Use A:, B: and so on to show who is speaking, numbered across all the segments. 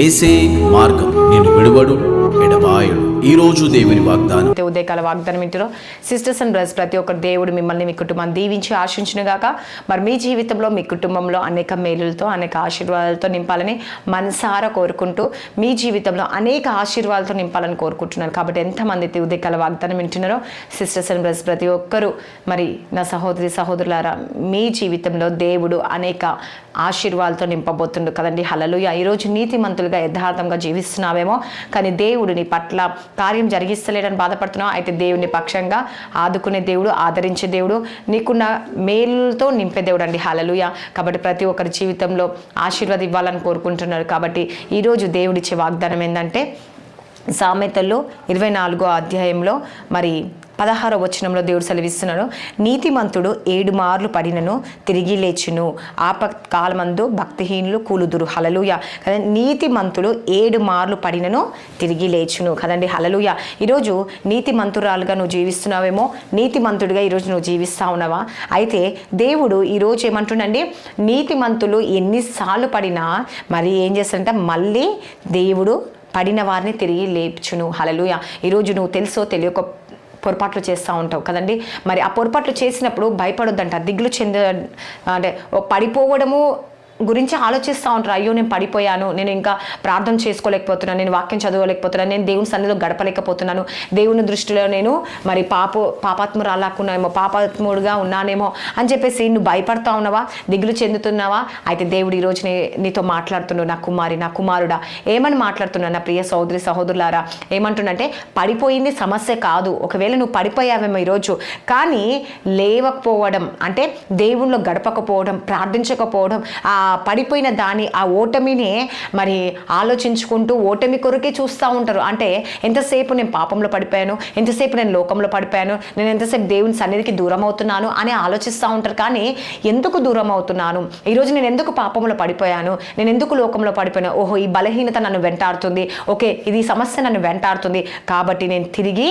A: ఏసే మార్గం నేను విడువడు ఎడబాయడు. ఈ రోజు దేవుని వాగ్దానం.
B: ఉదయకాల వాగ్దానం ఇంటిలో సిస్టర్స్ అండ్ బ్రదర్స్, ప్రతి ఒక్కరు దేవుడు మిమ్మల్ని మీ కుటుంబాన్ని దీవించి ఆశించును గాక. మరి మీ జీవితంలో మీ కుటుంబంలో అనేక మేలులతో అనేక ఆశీర్వాదాలతో నింపాలని మనసారా కోరుకుంటూ మీ జీవితంలో అనేక ఆశీర్వాదాలతో నింపాలని కోరుకుంటున్నాను. కాబట్టి ఎంతమంది ఉదయకాల వాగ్దానం వింటున్నారో సిస్టర్స్ అండ్ బ్రదర్స్ ప్రతి ఒక్కరూ, మరి నా సహోదరులారా, మీ జీవితంలో దేవుడు అనేక ఆశీర్వాదాలతో నింపబోతుండు కదండి. హల్లెలూయా. ఈరోజు నీతిమంతులుగా యథార్థంగా జీవిస్తున్నావేమో, కానీ దేవుడు నీ పట్ల కార్యం జరిగిస్తలేడని బాధపడుతున్నావు. అయితే దేవుని పక్షంగా ఆదుకునే దేవుడు, ఆదరించే దేవుడు, నీకున్న మేలుతో నింపే దేవుడు అండి. హల్లెలూయా. కాబట్టి ప్రతి ఒక్కరి జీవితంలో ఆశీర్వాదం ఇవ్వాలని కోరుకుంటున్నారు. కాబట్టి ఈరోజు దేవుడిచ్చే వాగ్దానం ఏంటంటే, సామెతల్లో 24వ అధ్యాయంలో మరి 16వ వచనంలో దేవుడు సెలవిస్తున్నాడు, నీతిమంతుడు 7 మార్లు పడినను తిరిగి లేచును, ఆపత్కాలమందు భక్తిహీనులు కూలుదురు. హల్లెలూయా. కదండి, నీతిమంతుడు 7 మార్లు పడినను తిరిగి లేచును కదండి. హల్లెలూయా. ఈరోజు నీతిమంతురాలుగా నువ్వు జీవిస్తున్నావేమో, నీతిమంతుడిగా ఈరోజు నువ్వు జీవిస్తా ఉన్నావా? అయితే దేవుడు ఈరోజు ఏమంటుండండి, నీతిమంతులు ఎన్నిసార్లు పడినా మరి ఏం చేస్తాడంటే మళ్ళీ దేవుడు పడిన వారిని తిరిగి లేపుచును. హల్లెలూయా. ఈరోజు నువ్వు తెలుసో తెలియక పొరపాట్లు చేస్తూ ఉంటావు కదండి. మరి ఆ పొరపాట్లు చేసినప్పుడు భయపడొద్దంట, దిగులు అంటే పడిపోవడము గురించి ఆలోచిస్తూ ఉంటారు. అయ్యో నేను పడిపోయాను, నేను ఇంకా ప్రార్థన చేసుకోలేకపోతున్నాను, నేను వాక్యం చదవలేకపోతున్నాను, నేను దేవుని సన్నిధిలో గడపలేకపోతున్నాను, దేవుని దృష్టిలో నేను మరి పాపాత్మురాలాకున్నామో, పాపాత్ముడుగా ఉన్నానేమో అని చెప్పేసి నువ్వు భయపడతా ఉన్నావా, దిగులు చెందుతున్నావా? అయితే దేవుడు ఈరోజు నీతో మాట్లాడుతున్నాడు, నా కుమారి, నా కుమారుడా. ఏమని మాట్లాడుతున్నాడు నా ప్రియ సహోదరులారా? ఏమంటున్నంటే, పడిపోయింది సమస్య కాదు. ఒకవేళ నువ్వు పడిపోయావేమో ఈరోజు, కానీ లేవకపోవడం అంటే దేవునిలో గడపకపోవడం, ప్రార్థించకపోవడం, ఆ పడిపోయిన దాని ఆ ఓటమినే మరి ఆలోచించుకుంటూ ఓటమి కొరకే చూస్తూ ఉంటారు. అంటే ఎంతసేపు నేను పాపంలో పడిపోయాను, ఎంతసేపు నేను లోకంలో పడిపోయాను, నేను ఎంతసేపు దేవుని సన్నిధికి దూరం అవుతున్నాను అని ఆలోచిస్తూ ఉంటారు. కానీ ఎందుకు దూరం అవుతున్నాను, ఈరోజు నేను ఎందుకు పాపంలో పడిపోయాను, నేను ఎందుకు లోకంలో పడిపోయాను, ఓహో ఈ బలహీనత నన్ను వెంటాడుతుంది, ఓకే ఇది సమస్య నన్ను వెంటాడుతుంది, కాబట్టి నేను తిరిగి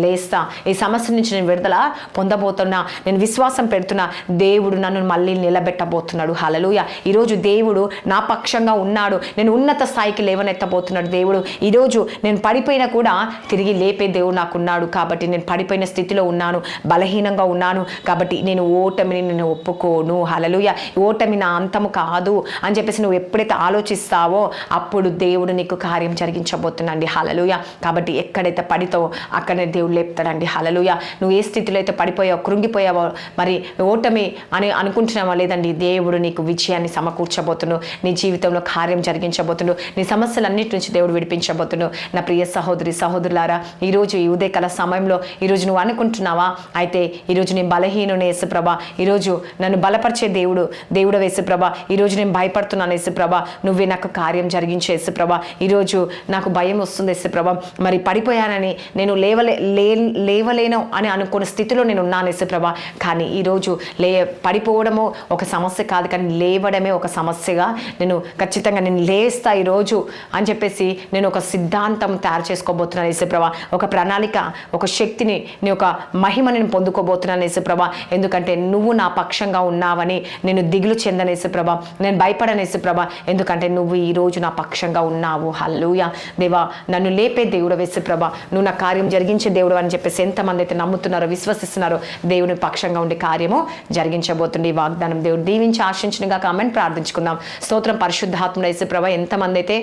B: లేస్తా, ఈ సమస్య నుంచి నేను విడుదల పొందబోతున్నా, నేను విశ్వాసం పెడుతున్నా, దేవుడు నన్ను మళ్ళీ నిలబెట్టబోతున్నాడు. హల్లెలూయా. ఈరోజు దేవుడు నా పక్షంగా ఉన్నాడు, నేను ఉన్నత స్థాయికి లేవనెత్తబోతున్నాడు దేవుడు. ఈరోజు నేను పడిపోయినా కూడా తిరిగి లేపే దేవుడు నాకున్నాడు. కాబట్టి నేను పడిపోయిన స్థితిలో ఉన్నాను, బలహీనంగా ఉన్నాను, కాబట్టి నేను ఓటమిని నేను ఒప్పుకోను. హల్లెలూయా. ఓటమి నా అంతము కాదు అని చెప్పేసి నువ్వు ఎప్పుడైతే ఆలోచిస్తావో అప్పుడు దేవుడు నీకు కార్యం జరిగించబోతున్నాండి. హల్లెలూయా. కాబట్టి ఎక్కడైతే పడితావో అక్కడనే దేవుడు లేపుతాడండి. హల్లెలూయా. నువ్వు ఏ స్థితిలో అయితే పడిపోయావో, కృంగిపోయావో, మరి ఓటమి అని అనుకుంటున్నావా? లేదండి, దేవుడు నీకు విజయాన్ని సమకూర్చబోతున్నాడు, నీ జీవితంలో కార్యం జరిగించబోతున్నాడు, నీ సమస్యలన్నిటి నుంచి దేవుడు విడిపించబోతున్నాడు. నా ప్రియ సహోదరులారా, ఈరోజు ఈ ఉదయకాల సమయంలో ఈరోజు నువ్వు అనుకుంటున్నావా, అయితే ఈరోజు నేను బలహీనుని యేసుప్రభ, ఈరోజు నన్ను బలపరిచే దేవుడు యేసుప్రభ, ఈరోజు నేను భయపడుతున్నాను యేసుప్రభ, నువ్వే నాకు కార్యం జరిగించే యేసుప్రభ, ఈరోజు నాకు భయం వస్తుంది యేసుప్రభ, మరి పడిపోయానని నేను లేవలేను అని అనుకున్న స్థితిలో నేను ఉన్నాను యేసుప్రభ, కానీ ఈరోజు పడిపోవడము ఒక సమస్య కాదు, కానీ లేవడమే ఒక సమస్యగా నేను ఖచ్చితంగా నేను లేస్తా ఈరోజు అని చెప్పేసి నేను ఒక సిద్ధాంతం తయారు చేసుకోబోతున్నాను యేసుప్రభ, ఒక ప్రణాళిక, ఒక శక్తిని, నీ ఒక మహిమని నేను పొందుకోబోతున్నాను యేసుప్రభ. ఎందుకంటే నువ్వు నా పక్షంగా ఉన్నావని నేను దిగులు చెందను యేసుప్రభ, నేను భయపడను యేసుప్రభ, ఎందుకంటే నువ్వు ఈరోజు నా పక్షంగా ఉన్నావు. హల్లెలూయా. దేవా, నన్ను లేపే దేవుడు యేసుప్రభ, నువ్వు నా కార్యం జరిగించే దేవుడు అని చెప్పేసి ఎంతమంది అయితే నమ్ముతున్నారో, విశ్వసిస్తున్నారో, దేవుని పక్షంగా ఉండే కార్యము జరిగించబోతుంది. ఈ వాగ్దానం దేవుడు దీవించి ఆశించినగా కామెంట్ ప్రార్థించుకుందాం. స్తోత్రం పరిశుద్ధాత్ముడు యేసుప్రభ. ఎంతమంది అయితే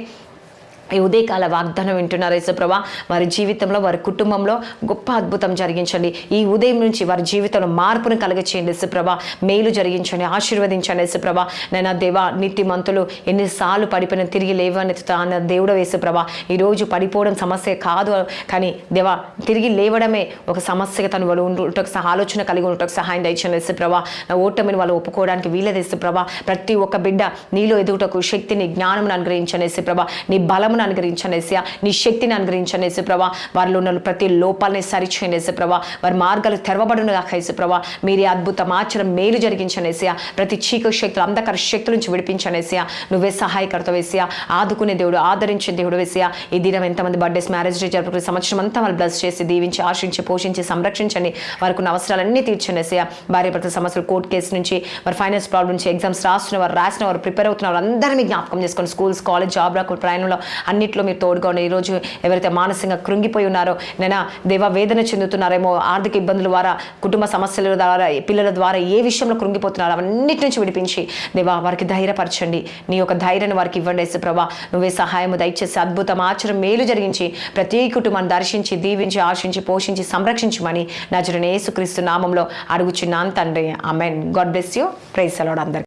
B: ఈ ఉదయకాల వాగ్దానం వింటున్నారు యేసుప్రభ, వారి జీవితంలో, వారి కుటుంబంలో గొప్ప అద్భుతం జరిగించండి. ఈ ఉదయం నుంచి వారి జీవితంలో మార్పును కలగచేయండి యేసుప్రభ, మేలు జరిగించండి, ఆశీర్వదించండి యేసుప్రభ. నేను దేవా, నీతిమంతులు ఎన్నిసార్లు పడిపోయిన తిరిగి లేవనెత్తుతా అన్న దేవుడు యేసుప్రభ, ఈరోజు పడిపోవడం సమస్య కాదు, కానీ దేవా తిరిగి లేవడమే ఒక సమస్యగా తను వాళ్ళు ఉంటకు ఆలోచన కలిగి ఉండటకు సహాయం దయచండి యేసుప్రభ. నా ఓటమిని వాళ్ళు ఒప్పుకోవడానికి వీలేదు యేసుప్రభ. ప్రతి ఒక్క బిడ్డ నీలో ఎదుగుటకు శక్తిని, జ్ఞానం అనుగ్రహించండి యేసుప్రభ. నీ బలం బలమును అనుగ్రహించండి యేసయ్యా, నీ శక్తిని అనుగ్రహించండి యేసు ప్రభా. వారిలో ఉన్న ప్రతి లోపాలని సరిచేయండి యేసు ప్రభా. వారి మార్గాలు తెరవబడును గాక యేసు ప్రభా. మీరే అద్భుతం ఆచరణ మేలు జరిగించండి యేసయ్యా. ప్రతి చీకటి శక్తులు అంధకార శక్తుల నుంచి విడిపించండి యేసయ్యా. నువ్వే సహాయకర్త యేసయ్యా, ఆదుకునే దేవుడు, ఆదరించే దేవుడు యేసయ్యా. ఈ దినం ఎంతమంది బర్త్డేస్, మ్యారేజ్ డే జరుపుకునే సంవత్సరం అంతా వాళ్ళు బ్లెస్ చేసి దీవించి ఆశించి పోషించి సంరక్షించండి. వారికి ఉన్న అవసరాలన్నీ తీర్చండి యేసయ్యా. భార్య భర్త సమస్యలు, కోర్టు కేసు నుంచి, వారి ఫైనాన్స్ ప్రాబ్లమ్ నుంచి, ఎగ్జామ్స్ రాసిన వారు ప్రిపేర్ అవుతున్నారు అందరినీ మీకు జ్ఞాపకం చేసుకోండి. స్కూల్స్, కాలేజ్, జాబ్ రాకు ప్రయాణంలో అన్నింటిలో మీరు తోడుగా ఉండి ఈరోజు ఎవరైతే మానసికంగా కృంగిపోయి ఉన్నారో, నేను దేవా వేదన చెందుతున్నారేమో, ఆర్థిక ఇబ్బందుల ద్వారా, కుటుంబ సమస్యల ద్వారా, పిల్లల ద్వారా ఏ విషయంలో కృంగిపోతున్నారో అవన్నిటి నుంచి విడిపించి దేవా వారికి ధైర్యపరచండి. నీ యొక్క ధైర్యాన్ని వారికి ఇవ్వండి యేసు ప్రభా. నువ్వే సహాయము దయచేసి అద్భుతం ఆచరణ మేలు జరిగించి ప్రతి కుటుంబాన్ని దర్శించి దీవించి ఆశించి పోషించి సంరక్షించమని నజరేయుడైన యేసుక్రీస్తు నామంలో అడుగుచున్నాను తండ్రి. Amen. God bless you. Praise the Lord అందరికీ.